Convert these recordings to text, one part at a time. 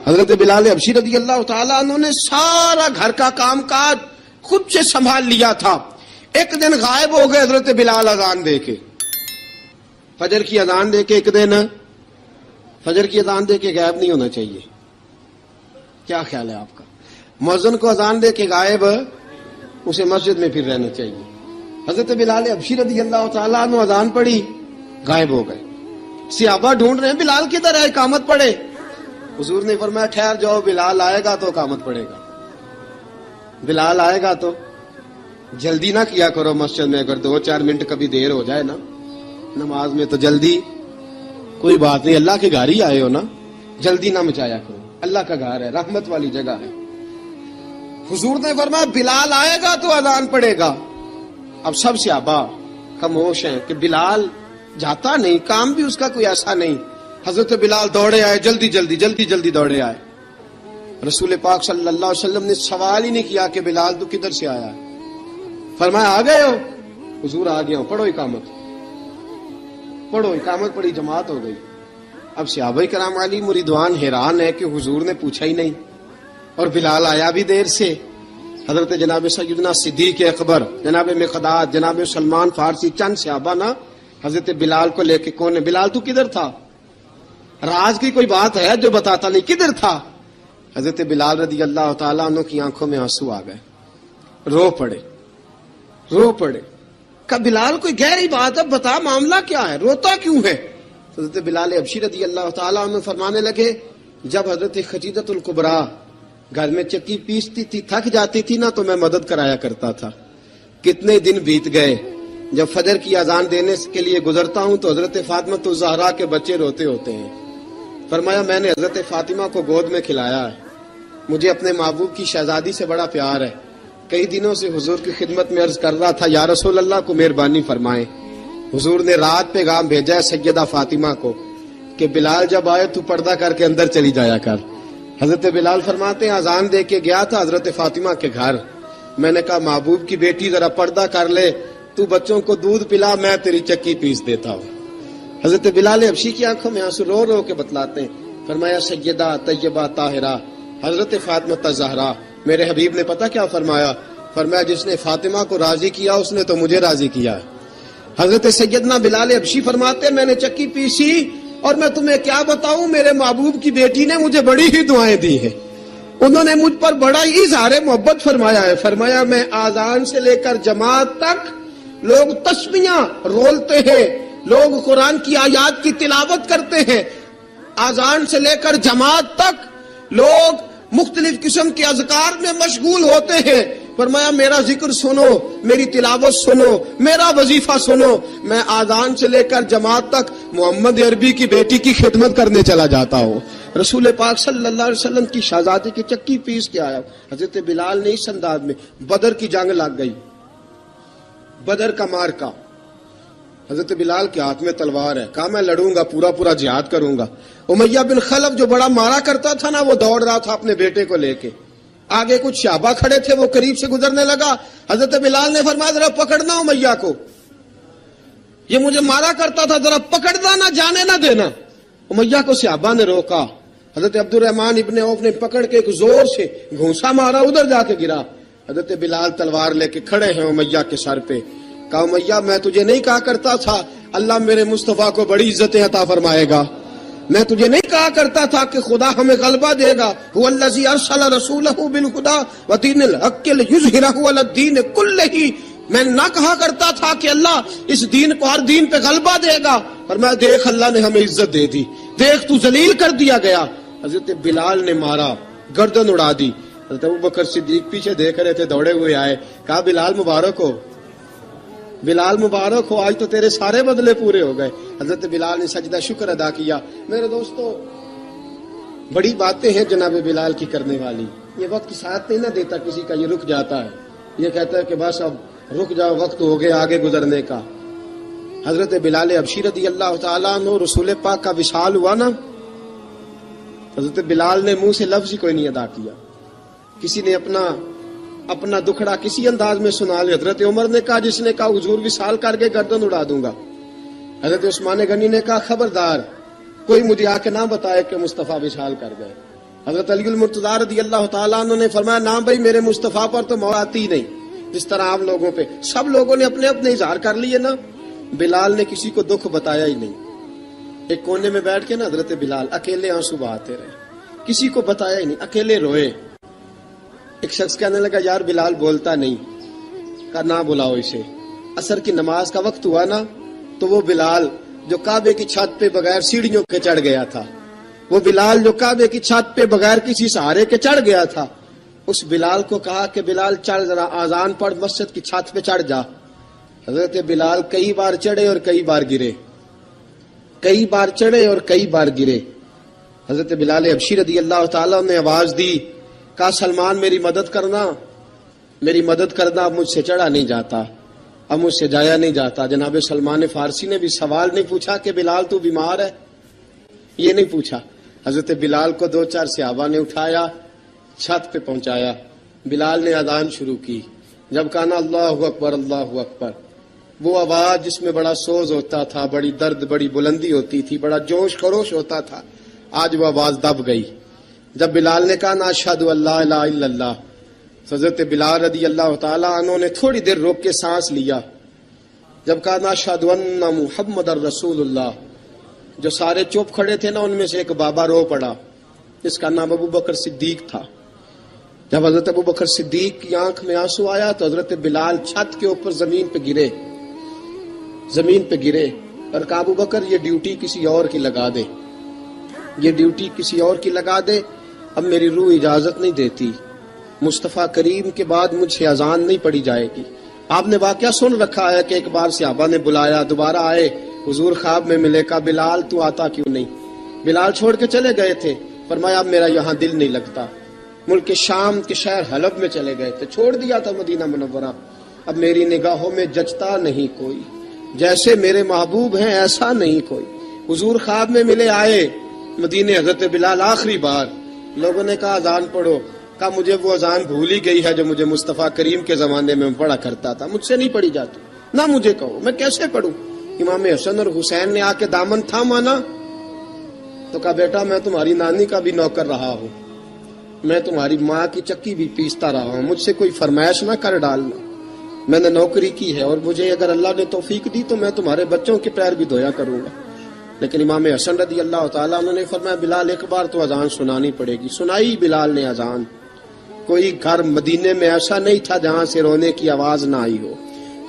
حضرت بلال حبشی رضی اللہ تعالیٰ عنہ نے سارا گھر کا کام کاج خود سے سنبھال لیا تھا. ایک دن غائب ہو گئے حضرت بلال اذان دے کے, فجر کی اذان دے کے. ایک دن فجر کی اذان دے کے غائب نہیں ہونا چاہیے. کیا خیال ہے آپ کا؟ مؤذن کو اذان دے کے غائب, اسے مسجد میں پھر رہنا چاہیے. حضرت بلال حبشی رضی اللہ تعالیٰ عنہ اذان پڑھی, غائب ہو گئے. صحابہ ڈھونڈ رہے ہیں بلال کدھر ہے, اقامت پڑھے. حضور نے فرمایا ٹھہر جاؤ, بلال آئے گا تو اقامت پڑھے گا. بلال آئے گا تو جلدی نہ کیا کرو مسجد میں. اگر 2-4 منٹ کبھی دیر ہو جائے نا نماز میں تو جلدی کوئی بات نہیں, اللہ کے گھر ہی آئے ہو نا, جلدی نہ مچایا کرو. اللہ کا گھر ہے, رحمت والی جگہ ہے. حضور نے فرمایا بلال آئے گا تو اذان پڑھے گا. اب سب صحابہ خاموش ہیں کہ بلال جاتا نہیں, کام بھی اس کا کوئی ایسا نہیں. حضرت بلال دوڑے آئے, جلدی دوڑے آئے. رسول پاک صلی اللہ علیہ وسلم نے سوال ہی نہیں کیا کہ بلال تو کدھر سے آیا ہے. فرمایا آ گئے ہو؟ حضور آ گیا ہوں. پڑھو اقامت پڑھی, جماعت ہو گئی. اب صحابہ کرام علی مریدوان حیران ہے کہ حضور نے پوچھا ہی نہیں اور بلال آیا بھی دیر سے. حضرت جناب سیدنا صدیق اکبر, جناب مقداد, جناب سلمان فارسی, چند صحابہ نا حضرت بلال کو لے کے, کون ہے بلال تو کدھر تھا؟ راز کی کوئی بات ہے جو بتاتا نہیں, کدھر تھا؟ حضرت بلال رضی اللہ تعالیٰ عنہ کی آنکھوں میں آنسو آ گئے, رو پڑے. کہ بلال کوئی گہری بات ہے, بتا معاملہ کیا ہے, روتا کیوں ہے؟ حضرت بلال حبشی رضی اللہ تعالیٰ عنہ فرمانے لگے جب حضرت خدیجہ الکبریٰ گھر میں چکی پیستی تھی, تھک جاتی تھی نا تو میں مدد کرایا کرتا تھا. کتنے دن بیت گئے, جب فجر کی اذان دینے کے لیے گزرتا ہوں تو حضرت فاطمہ الزہرا کے بچے روتے ہوتے ہیں. فرمایا میں نے حضرت فاطمہ کو گود میں کھلایا ہے. مجھے اپنے محبوب کی شہزادی سے بڑا پیار ہے. کئی دنوں سے حضور کی خدمت میں عرض کر رہا تھا یا رسول اللہ کو مہربانی فرمائیں. حضور نے رات پیغام بھیجا ہے سیدہ فاطمہ کو کہ بلال جب آئے تو پردہ کر کے اندر چلی جایا کر. حضرت بلال فرماتے ہیں اذان دے کے گیا تھا حضرت فاطمہ کے گھر. میں نے کہا محبوب کی بیٹی ذرا پردہ کر لے, تو بچوں کو دودھ پلا, میں تیری چکی پیس دیتا ہوں. حضرت بلال حبشی کی آنکھوں میں آنسو رو رو کے بتلاتے ہیں. فرمایا سیدہ طیبہ طاہرہ حضرت فاطمہ الزہرا. میرے حبیب نے پتہ کیا فرمایا؟ فرمایا جس نے فاطمہ کو راضی کیا اس نے تو مجھے راضی کیا. حضرت سیدنا بلال حبشی فرماتے میں نے چکی پیسی اور میں تمہیں کیا بتاؤں, میرے محبوب کی بیٹی نے مجھے بڑی ہی دعائیں دی ہیں. انہوں نے مجھ پر بڑا ہی اظہار محبت فرمایا ہے. فرمایا میں آذان سے لے کر جماعت تک لوگ تسبیحاں رولتے ہیں, لوگ قرآن کی آیات کی تلاوت کرتے ہیں. آذان سے لے کر جماعت تک لوگ مختلف قسم کے اذکار میں مشغول ہوتے ہیں. فرمایا میرا ذکر سنو, میری تلاوت سنو, میرا وظیفہ سنو. میں آذان سے لے کر جماعت تک محمد عربی کی بیٹی کی خدمت کرنے چلا جاتا ہوں. رسول پاک صلی اللہ علیہ وسلم کی شہزادی کی چکی پیس کے آیا. حضرت بلال نے اس انداز میں, بدر کی جنگ لگ گئی, بدر کا مارکا, حضرت بلال کے ہاتھ میں تلوار ہے. کہا میں لڑوں گا, پورا جہاد کروں گا. امیہ بن خلف جو بڑا مارا کرتا تھا نا, وہ دوڑ رہا تھا اپنے بیٹے کو لے کے. آگے کچھ صحابہ کھڑے تھے, وہ قریب سے گزرنے لگا. حضرت بلال نے فرمایا ذرا پکڑنا امیہ کو, یہ مجھے مارا کرتا تھا, ذرا پکڑنا, نہ جانے نہ دینا. امیہ کو صحابہ نے روکا. حضرت عبد الرحمن ابن عوف نے پکڑ کے ایک زور سے گھونسا مارا, ادھر جا کے گرا. حضرت بلال تلوار لے کے کھڑے ہیں امیہ کے سر پہ. کہا امیہ میں تجھے نہیں کہا کرتا تھا اللہ میرے مصطفیٰ کو بڑی عزتیں عطا فرمائے گا؟ میں تجھے نہیں کہا کرتا تھا کہ خدا ہمیں غلبہ دے گا؟ هو الذی ارسل رسولہ بالہدی ودین الحق لیظہرہ علی الدین کلہ. میں نہ کہا کرتا تھا کہ اللہ اس دین کو ہر دین پہ غلبہ دے گا. فرمایا دیکھ اللہ نے ہمیں عزت دے دی, دیکھ تو ذلیل کر دیا گیا. حضرت بلال نے مارا, گردن اڑا دی. حضرت ابوبکر صدیق پیچھے دیکھ رہے تھے, دوڑے ہوئے آئے. کہا بلال مبارک ہو, بلال مبارک ہو, آج تو تیرے سارے بدلے پورے ہو گئے. حضرت بلال نے سجدہ شکر ادا کیا. میرے دوستو بڑی باتیں ہیں جناب بلال کی کرنے والی. یہ وقت ساتھ نہیں نہ دیتا کسی کا, یہ رک جاتا ہے, یہ کہتا ہے کہ بس اب رک جاؤ, وقت ہو گیا آگے گزرنے کا. حضرت بلال حبشی رضی اللہ تعالیٰ عنہ رسول پاک کا وصال ہوا نا, حضرت بلال نے منہ سے لفظ ہی کوئی نہیں ادا کیا. کسی نے اپنا دکھڑا کسی انداز میں سنا لیا. حضرت عمر نے کہا, جس نے کہا حضور وصال کر کے گردن اڑا دوں گا. حضرت عثمان غنی نے کہا خبردار کوئی مجھے آ کے نہ بتائے کہ مصطفیٰ وصال کر گئے. حضرت علی المرتضیٰ رضی اللہ تعالیٰ عنہ نے فرمایا نہ بھائی میرے مصطفیٰ پر تو موت آتی ہی نہیں، جس طرح آپ لوگوں پہ سب لوگوں نے اپنے اپنے اظہار کر لیے نا، بلال نے کسی کو دکھ بتایا ہی نہیں. ایک کونے میں بیٹھ کے نا حضرت بلال اکیلے آنسو بہاتے رہے، کسی کو بتایا ہی نہیں، اکیلے روئے. ایک شخص کہنے لگا یار بلال بولتا نہیں، کہا نہ بلاؤ اسے. عصر کی نماز کا وقت ہوا نا تو وہ بلال جو کعبے کی چھت پہ بغیر سیڑھیوں کے چڑھ گیا تھا، وہ بلال جو کعبے کی چھت پہ بغیر کسی سہارے کے چڑھ گیا تھا، اس بلال کو کہا کہ بلال چڑھ ذرا، آذان پڑھ، مسجد کی چھت پہ چڑھ جا. حضرت بلال کئی بار چڑھے اور کئی بار گرے، کئی بار چڑھے اور کئی بار گرے. حضرت بلال حبشی رضی اللہ تعالیٰ نے آواز دی، کہا سلمان میری مدد کرنا، میری مدد کرنا، اب مجھ سے چڑھا نہیں جاتا، اب مجھ سے جایا نہیں جاتا. جناب سلمان فارسی نے بھی سوال نہیں پوچھا کہ بلال تو بیمار ہے، یہ نہیں پوچھا. حضرت بلال کو 2-4 صحابہ نے اٹھایا، چھت پہ پہنچایا. بلال نے اذان شروع کی. جب کہا نا اللہ اکبر اللہ اکبر، وہ آواز جس میں بڑا سوز ہوتا تھا، بڑی درد، بڑی بلندی ہوتی تھی، بڑا جوش خروش ہوتا تھا، آج وہ آواز دب گئی. جب بلال نے کہا نا اشہد ان لا الہ الا اللہ، حضرت بلال رضی اللہ تعالیٰ عنہ نے تھوڑی دیر روک کے سانس لیا. جب کہا نا اشہد ان محمد الرسول اللہ، جو سارے چپ کھڑے تھے نا ان میں سے ایک بابا رو پڑا، جس کا نام ابو بکر صدیق تھا. جب حضرت ابو بکر صدیق کی آنکھ میں آنسو آیا تو حضرت بلال چھت کے اوپر زمین پہ گرے، زمین پہ گرے اور کہا ابو بکر یہ ڈیوٹی کسی اور کی لگا دے، یہ ڈیوٹی کسی اور کی لگا دے، اب میری روح اجازت نہیں دیتی، مصطفیٰ کریم کے بعد مجھ سے اذان نہیں پڑھی جائے گی. آپ نے واقعہ سن رکھا ہے کہ ایک بار صحابہ نے بلایا، دوبارہ آئے، حضور خواب میں ملے، کہا بلال تو آتا کیوں نہیں؟ بلال چھوڑ کے چلے گئے تھے. فرمایا اب میرا یہاں دل نہیں لگتا. ملک شام کے شہر حلب میں چلے گئے تھے، چھوڑ دیا تھا مدینہ منورہ، اب میری نگاہوں میں جچتا نہیں کوئی، جیسے میرے محبوب ہیں ایسا نہیں کوئی. حضور خواب میں ملے، آئے مدینے. حضرت بلال آخری بار، لوگوں نے کہا اذان پڑھو، کہا مجھے وہ اذان بھول ہی گئی ہے جو مجھے مصطفیٰ کریم کے زمانے میں پڑھا کرتا تھا، مجھ سے نہیں پڑھی جاتی، نہ مجھے کہو، میں کیسے پڑھوں؟ امام حسن اور حسین نے آ کے دامن تھاما نا تو کہا بیٹا میں تمہاری نانی کا بھی نوکر رہا ہوں، میں تمہاری ماں کی چکی بھی پیستا رہا ہوں، مجھ سے کوئی فرمائش نہ کر ڈالنا، میں نے نوکری کی ہے اور مجھے اگر اللہ نے توفیق دی تو میں تمہارے بچوں کے پیر بھی دھویا کروں گا. لیکن امام حسن رضی اللہ تعالیٰ عنہ نے فرمایا بلال ایک بار تو اذان سنانی پڑے گی. سنائی بلال نے اذان. کوئی گھر مدینے میں ایسا نہیں تھا جہاں سے رونے کی آواز نہ آئی ہو.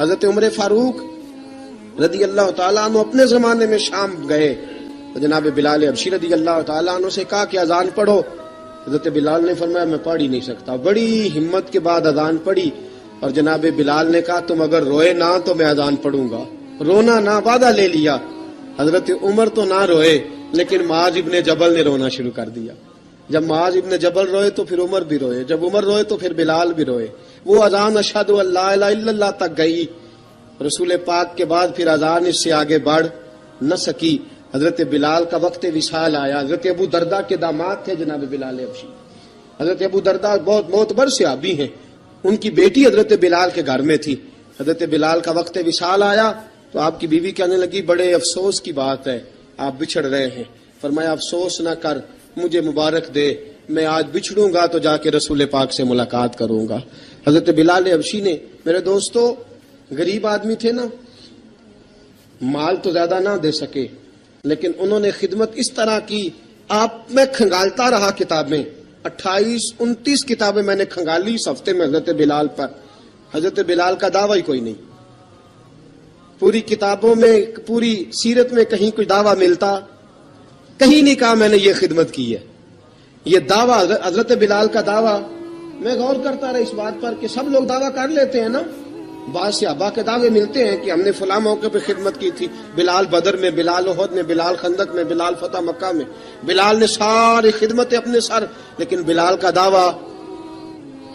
حضرت عمر فاروق رضی اللہ تعالیٰ عنہ اپنے زمانے میں شام گئے تو جناب بلال حبشی رضی اللہ تعالیٰ عنہ سے کہا کہ اذان پڑھو. حضرت بلال نے فرمایا میں پڑھ ہی نہیں سکتا. بڑی ہمت کے بعد اذان پڑھی اور جناب بلال نے کہا تم اگر روئے نہ تو میں اذان پڑھوں گا. رونا نہ، وعدہ لے لیا. حضرت عمر تو نہ روئے لیکن معاذ ابن جبل نے رونا شروع کر دیا. جب معاذ ابن جبل روئے تو پھر عمر بھی روئے، جب عمر روئے تو پھر بلال بھی روئے. وہ اذان اشہد ان لا الہ الا اللہ تک گئی. رسول پاک کے بعد پھر اذان اس سے آگے بڑھ نہ سکی. حضرت بلال کا وقت وصال آیا. حضرت ابو درداء کے داماد تھے جناب بلال حبشی. حضرت ابو درداء بہت معتبر صحابی ہیں، ان کی بیٹی حضرت بلال کے گھر میں تھی. حضرت بلال کا وقت وصال آیا تو آپ کی بیوی کہنے لگی بڑے افسوس کی بات ہے، آپ بچھڑ رہے ہیں. فرمایا افسوس نہ کر، مجھے مبارک دے، میں آج بچھڑوں گا تو جا کے رسول پاک سے ملاقات کروں گا. حضرت بلال حبشی نے، میرے دوستو، غریب آدمی تھے نا، مال تو زیادہ نہ دے سکے لیکن انہوں نے خدمت اس طرح کی. آپ میں کھنگالتا رہا کتابیں، 28-29 کتابیں میں نے کھنگالی اس ہفتے میں حضرت بلال پر. حضرت بلال کا دعویٰ ہی کوئی نہیں. پوری کتابوں میں، پوری سیرت میں کہیں کوئی دعویٰ ملتا؟ کہیں نہیں کہا میں نے یہ خدمت کی ہے. یہ دعویٰ حضرت بلال کا دعویٰ، میں غور کرتا رہا اس بات پر کہ سب لوگ دعویٰ کر لیتے ہیں نا. بعض صحابہ کے دعوے ملتے ہیں کہ ہم نے فلاں موقع پہ خدمت کی تھی، بلال بدر میں، بلال احد میں، بلال خندق میں، بلال فتح مکہ میں، بلال نے ساری خدمتیں اپنے سر. لیکن بلال کا دعویٰ،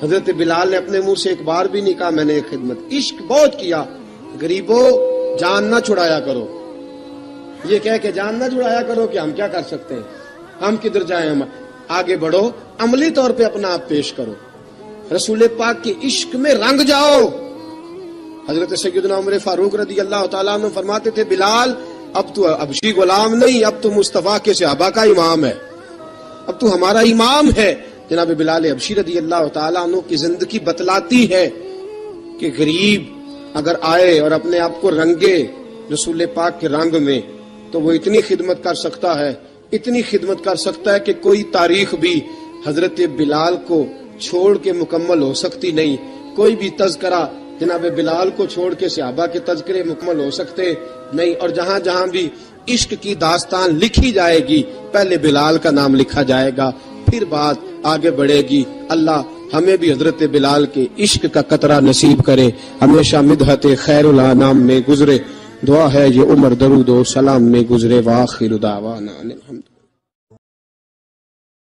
حضرت بلال نے اپنے منہ سے ایک بار بھی نہیں کہا میں نے یہ خدمت. عشق بہت کیا. غریبوں جان نہ چھڑایا کرو، یہ کہہ کے جان نہ چھڑایا کرو کہ ہم کیا کر سکتے ہیں، ہم کدھر جائیں، ہم آگے بڑھو، عملی طور پہ اپنا آپ پیش کرو، رسول پاک کے عشق میں رنگ جاؤ. حضرت سیدنا عمر فاروق رضی اللہ تعالیٰ عنہ فرماتے تھے بلال اب تو حبشی غلام نہیں، اب تو مصطفیٰ کے صحابہ کا امام ہے. اب تو ہمارا امام ہے. جناب بلال حبشی رضی اللہ تعالیٰ عنہ کی زندگی بتلاتی ہے کہ غریب اگر آئے اور اپنے آپ کو رنگے رسول پاک کے رنگ میں تو وہ اتنی خدمت کر سکتا ہے، اتنی خدمت کر سکتا ہے کہ کوئی تاریخ بھی حضرت بلال کو چھوڑ کے مکمل ہو سکتی نہیں. کوئی بھی تذکرہ جناب بلال کو چھوڑ کے صحابہ کے تذکرے مکمل ہو سکتے نہیں. اور جہاں جہاں بھی عشق کی داستان لکھی جائے گی پہلے بلال کا نام لکھا جائے گا، پھر بات آگے بڑھے گی. اللہ ہمیں بھی حضرت بلال کے عشق کا قطرہ نصیب کرے، ہمیشہ مدحت خیر الانام میں گزرے. دعا ہے یہ عمر درود و سلام میں گزرے. وآخر دعوانا الحمد.